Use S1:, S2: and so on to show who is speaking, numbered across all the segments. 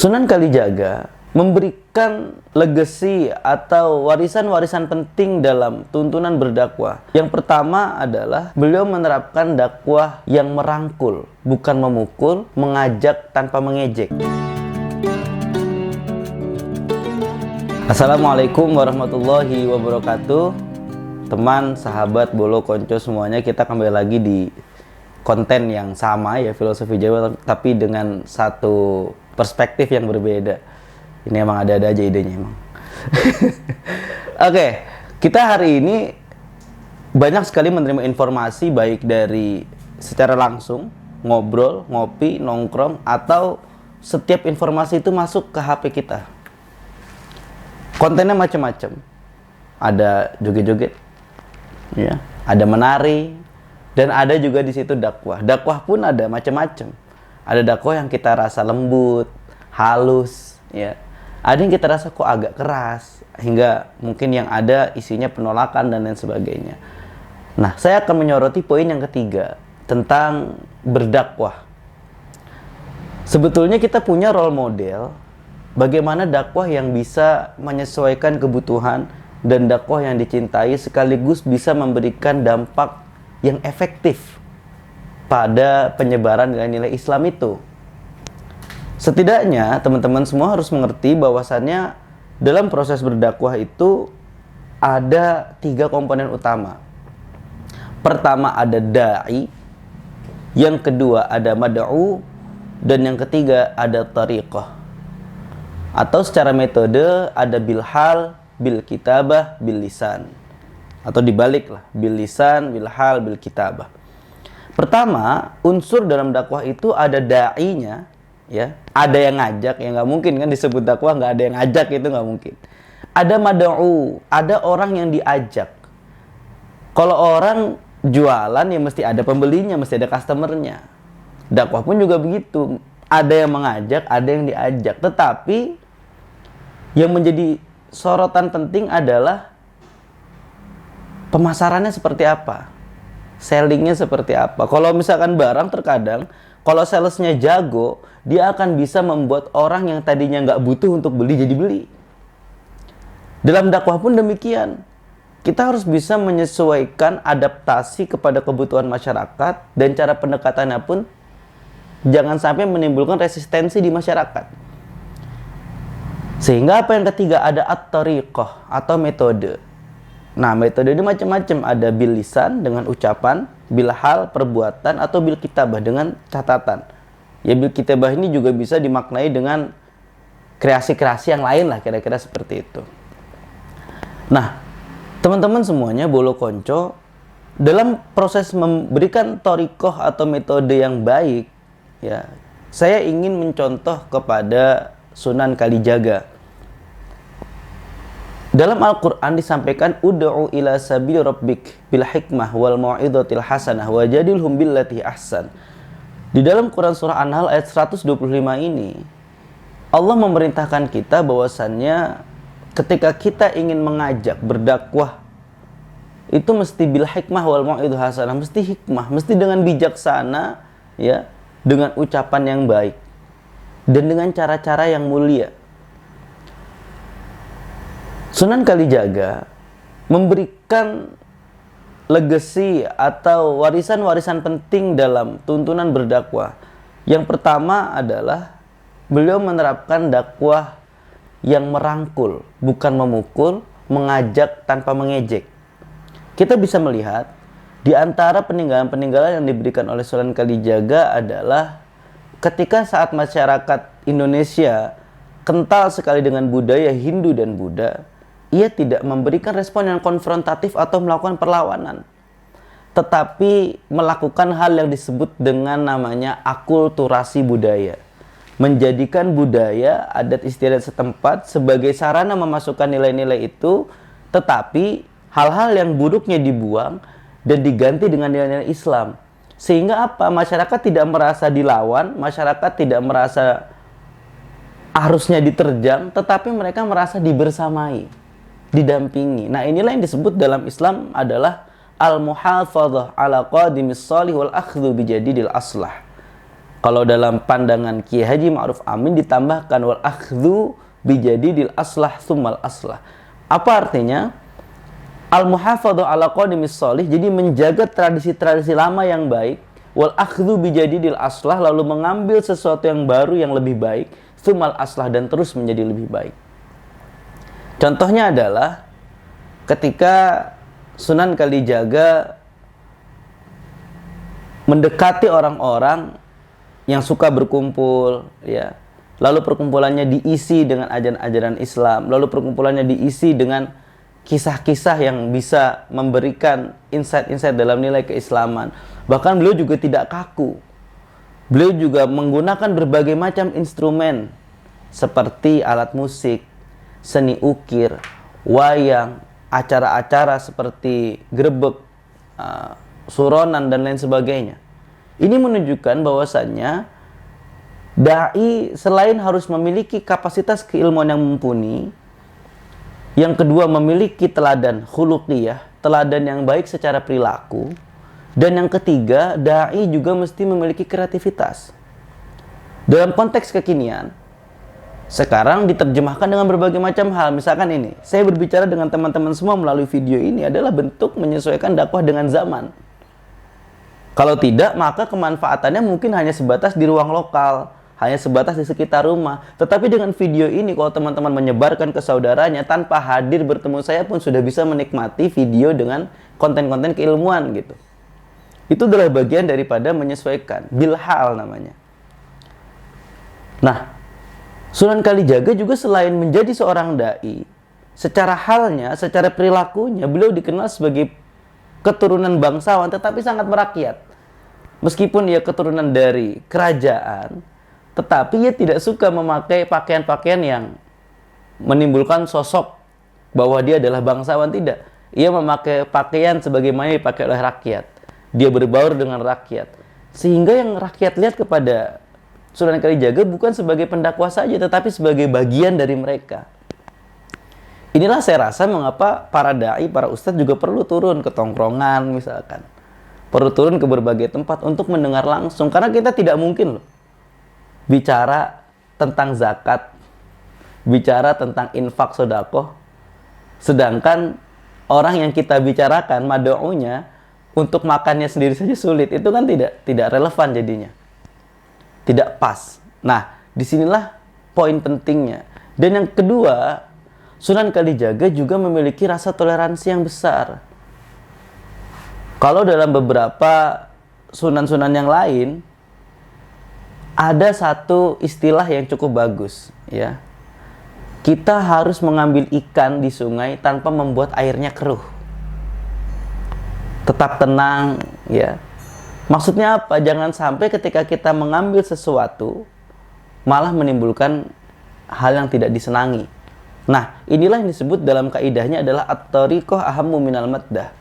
S1: Sunan Kalijaga memberikan legacy atau warisan-warisan penting dalam tuntunan berdakwah. Yang pertama adalah beliau menerapkan dakwah yang merangkul, bukan memukul, mengajak tanpa mengejek. Assalamualaikum warahmatullahi wabarakatuh. Teman, sahabat, bolo, konco semuanya, kita kembali lagi di konten yang sama ya, filosofi Jawa, tapi dengan satu perspektif yang berbeda. Ini emang ada-ada aja idenya emang. Oke, kita hari ini banyak sekali menerima informasi baik dari secara langsung, ngobrol, ngopi, nongkrong, atau setiap informasi itu masuk ke HP kita. Kontennya macam-macam. Ada joget-joget, ya, ada menari, dan ada juga di situ dakwah. Dakwah pun ada macam-macam. Ada dakwah yang kita rasa lembut, halus, ya. Ada yang kita rasa kok agak keras, hingga mungkin yang ada isinya penolakan dan lain sebagainya. Nah, saya akan menyoroti poin yang ketiga tentang berdakwah. Sebetulnya kita punya role model bagaimana dakwah yang bisa menyesuaikan kebutuhan dan dakwah yang dicintai sekaligus bisa memberikan dampak yang efektif pada penyebaran nilai-nilai Islam itu. Setidaknya teman-teman semua harus mengerti bahwasannya dalam proses berdakwah itu ada 3 komponen utama. Pertama ada da'i, yang kedua ada mad'u, dan yang ketiga ada tariqah. Atau secara metode ada bilhal, bil kitabah, bil lisan. Atau dibalik lah, bil lisan, bil hal, bil kitabah. Pertama, unsur dalam dakwah itu ada da'inya, ya. Ada yang ngajak, ya nggak mungkin kan disebut dakwah nggak ada yang ngajak, itu nggak mungkin. Ada mad'u, ada orang yang diajak. Kalau orang jualan ya mesti ada pembelinya, mesti ada customernya. Dakwah pun juga begitu. Ada yang mengajak, ada yang diajak. Tetapi yang menjadi sorotan penting adalah pemasarannya seperti apa, sellingnya seperti apa. Kalau misalkan barang, terkadang kalau salesnya jago, dia akan bisa membuat orang yang tadinya nggak butuh untuk beli jadi beli. Dalam dakwah pun demikian. Kita harus bisa menyesuaikan adaptasi kepada kebutuhan masyarakat, dan cara pendekatannya pun jangan sampai menimbulkan resistensi di masyarakat. Sehingga apa yang ketiga ada at-tariqah atau metode. Nah, metode ini macam-macam. Ada bil lisan dengan ucapan, bil hal perbuatan, atau bil kitabah dengan catatan. Ya, bil kitabah ini juga bisa dimaknai dengan kreasi-kreasi yang lain lah, kira-kira seperti itu. Nah, teman-teman semuanya, bolo konco, dalam proses memberikan thariqah atau metode yang baik, ya, saya ingin mencontoh kepada Sunan Kalijaga. Dalam Al-Quran disampaikan ud'u ila sabili rabbik bil hikmah wal mau'izatil hasanah wajadilhum billati ahsan. Di dalam Quran surah An-Nahl ayat 125 ini, Allah memerintahkan kita bahwasannya ketika kita ingin mengajak berdakwah itu mesti bil hikmah wal mau'izatil hasanah, mesti hikmah, mesti dengan bijaksana, ya, dengan ucapan yang baik dan dengan cara-cara yang mulia. Sunan Kalijaga memberikan legacy atau warisan-warisan penting dalam tuntunan berdakwah. Yang pertama adalah beliau menerapkan dakwah yang merangkul, bukan memukul, mengajak tanpa mengejek. Kita bisa melihat di antara peninggalan-peninggalan yang diberikan oleh Sunan Kalijaga adalah ketika saat masyarakat Indonesia kental sekali dengan budaya Hindu dan Buddha, ia tidak memberikan respon yang konfrontatif atau melakukan perlawanan, tetapi melakukan hal yang disebut dengan namanya akulturasi budaya. Menjadikan budaya, adat istiadat setempat sebagai sarana memasukkan nilai-nilai itu, tetapi hal-hal yang buruknya dibuang dan diganti dengan nilai-nilai Islam. Sehingga apa? Masyarakat tidak merasa dilawan, masyarakat tidak merasa harusnya diterjang, tetapi mereka merasa dibersamai, didampingi. Nah, inilah yang disebut dalam Islam adalah al-muhafadzah ala qadimis shalih wal akhdhu bijadidil aslah. Kalau dalam pandangan Kiai Haji Ma'ruf Amin ditambahkan wal akhdhu bijadidil aslah tsummal aslah. Apa artinya? Al-muhafadhu ala qadimis sholih, jadi menjaga tradisi-tradisi lama yang baik, wal akhdhu bijadidil aslah, lalu mengambil sesuatu yang baru yang lebih baik, tsummal aslah, dan terus menjadi lebih baik. Contohnya adalah ketika Sunan Kalijaga mendekati orang-orang yang suka berkumpul, ya. Lalu perkumpulannya diisi dengan ajaran-ajaran Islam, lalu perkumpulannya diisi dengan kisah-kisah yang bisa memberikan insight-insight dalam nilai keislaman. Bahkan beliau juga tidak kaku. Beliau juga menggunakan berbagai macam instrumen seperti alat musik, seni ukir, wayang, acara-acara seperti grebek, suronan, dan lain sebagainya. Ini menunjukkan bahwasannya dai selain harus memiliki kapasitas keilmuan yang mumpuni, yang kedua memiliki teladan khuluqiyah, teladan yang baik secara perilaku, dan yang ketiga dai juga mesti memiliki kreativitas. Dalam konteks kekinian, sekarang diterjemahkan dengan berbagai macam hal. Misalkan ini, saya berbicara dengan teman-teman semua melalui video ini adalah bentuk menyesuaikan dakwah dengan zaman. Kalau tidak, maka kemanfaatannya mungkin hanya sebatas di ruang lokal, hanya sebatas di sekitar rumah. Tetapi dengan video ini, kalau teman-teman menyebarkan ke saudaranya tanpa hadir bertemu saya pun sudah bisa menikmati video dengan konten-konten keilmuan gitu. Itu adalah bagian daripada menyesuaikan, bilhal namanya. Nah, Sunan Kalijaga juga selain menjadi seorang dai, secara halnya, secara perilakunya, beliau dikenal sebagai keturunan bangsawan tetapi sangat merakyat. Meskipun ia keturunan dari kerajaan, tetapi ia tidak suka memakai pakaian-pakaian yang menimbulkan sosok bahwa dia adalah bangsawan, tidak. Ia memakai pakaian sebagaimana dipakai oleh rakyat. Dia berbaur dengan rakyat. Sehingga yang rakyat lihat kepada Sunan Kalijaga bukan sebagai pendakwah saja, tetapi sebagai bagian dari mereka. Inilah saya rasa mengapa para dai, para ustadz juga perlu turun ke tongkrongan misalkan. Perlu turun ke berbagai tempat untuk mendengar langsung. Karena kita tidak mungkin loh bicara tentang zakat, bicara tentang infak sedekah, sedangkan orang yang kita bicarakan mad'unya untuk makannya sendiri saja sulit. Itu kan tidak relevan jadinya. Tidak pas. Nah, disinilah poin pentingnya. Dan yang kedua, Sunan Kalijaga juga memiliki rasa toleransi yang besar. Kalau dalam beberapa sunan-sunan yang lain, ada satu istilah yang cukup bagus, ya. Kita harus mengambil ikan di sungai tanpa membuat airnya keruh. Tetap tenang, ya. Maksudnya apa? Jangan sampai ketika kita mengambil sesuatu malah menimbulkan hal yang tidak disenangi. Nah, inilah yang disebut dalam kaidahnya adalah at-thariqah ahammu minal maddah.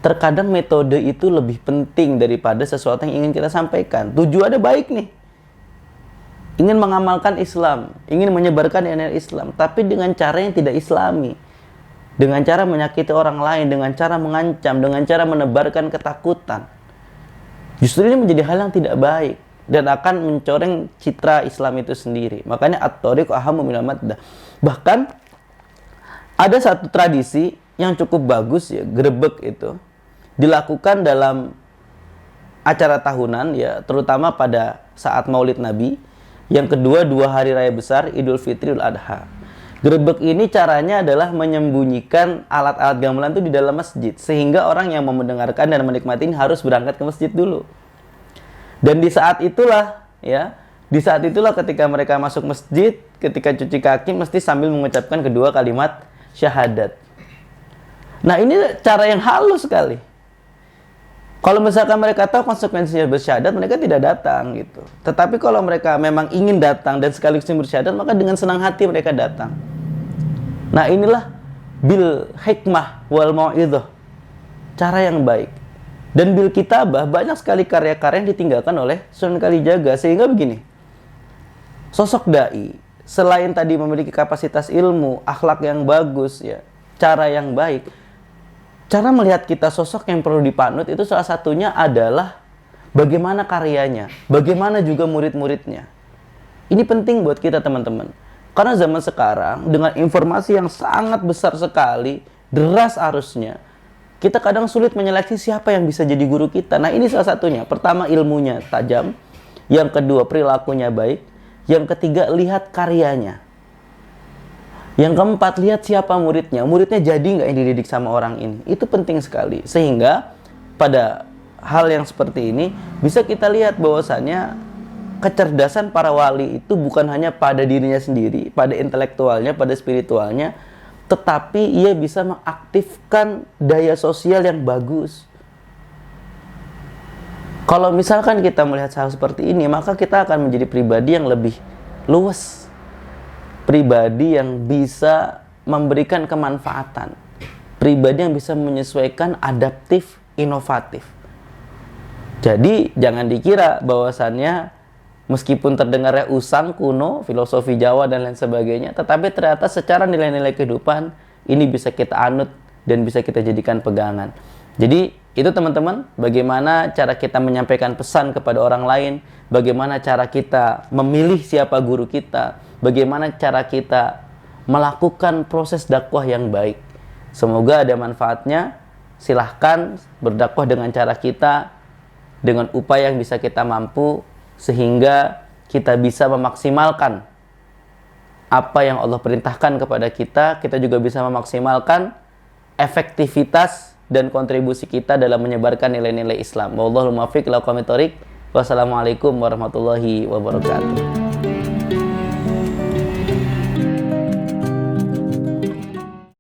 S1: Terkadang metode itu lebih penting daripada sesuatu yang ingin kita sampaikan. Tujuannya baik nih. Ingin mengamalkan Islam, ingin menyebarkan nilai Islam, tapi dengan cara yang tidak islami. Dengan cara menyakiti orang lain, dengan cara mengancam, dengan cara menebarkan ketakutan. Justru ini menjadi hal yang tidak baik dan akan mencoreng citra Islam itu sendiri. Makanya at-thariq ahammu minal maddah. Bahkan ada satu tradisi yang cukup bagus, ya, grebek itu dilakukan dalam acara tahunan, ya, terutama pada saat Maulid Nabi. Yang kedua, 2 hari raya besar, Idul Fitri, Idul Adha. Grebek ini caranya adalah menyembunyikan alat-alat gamelan itu di dalam masjid, sehingga orang yang mau mendengarkan dan menikmati harus berangkat ke masjid dulu. Dan di saat itulah, ya, di saat itulah ketika mereka masuk masjid, ketika cuci kaki mesti sambil mengucapkan kedua kalimat syahadat. Nah, ini cara yang halus sekali. Kalau misalkan mereka tahu konsekuensinya bersyahadat, mereka tidak datang gitu. Tetapi kalau mereka memang ingin datang dan sekaligus bersyahadat, maka dengan senang hati mereka datang. Nah, inilah bil hikmah wal mau'idhah, cara yang baik. Dan bil kitabah, banyak sekali karya-karya yang ditinggalkan oleh Sunan Kalijaga. Sehingga begini, sosok dai selain tadi memiliki kapasitas ilmu, akhlak yang bagus, ya, cara yang baik, cara melihat kita sosok yang perlu dipanut itu salah satunya adalah bagaimana karyanya, bagaimana juga murid-muridnya. Ini penting buat kita teman-teman. Karena zaman sekarang dengan informasi yang sangat besar sekali, deras arusnya, kita kadang sulit menyeleksi siapa yang bisa jadi guru kita. Nah, ini salah satunya. Pertama, ilmunya tajam. Yang kedua, perilakunya baik. Yang ketiga, lihat karyanya. Yang keempat, lihat siapa muridnya. Muridnya jadi nggak yang dididik sama orang ini. Itu penting sekali. Sehingga pada hal yang seperti ini, bisa kita lihat bahwasannya kecerdasan para wali itu bukan hanya pada dirinya sendiri, pada intelektualnya, pada spiritualnya, tetapi ia bisa mengaktifkan daya sosial yang bagus. Kalau misalkan kita melihat hal seperti ini, maka kita akan menjadi pribadi yang lebih luas. Pribadi yang bisa memberikan kemanfaatan. Pribadi yang bisa menyesuaikan, adaptif, inovatif. Jadi jangan dikira bahwasannya meskipun terdengarnya usang, kuno, filosofi Jawa dan lain sebagainya, tetapi ternyata secara nilai-nilai kehidupan ini bisa kita anut dan bisa kita jadikan pegangan. Jadi itu teman-teman, bagaimana cara kita menyampaikan pesan kepada orang lain, bagaimana cara kita memilih siapa guru kita, bagaimana cara kita melakukan proses dakwah yang baik. Semoga ada manfaatnya. Silahkan berdakwah dengan cara kita, dengan upaya yang bisa kita mampu, sehingga kita bisa memaksimalkan apa yang Allah perintahkan kepada kita. Kita juga bisa memaksimalkan efektivitas dan kontribusi kita dalam menyebarkan nilai-nilai Islam. Wallahul muwaffiq ila aqwamit thoriq. Wassalamualaikum warahmatullahi wabarakatuh.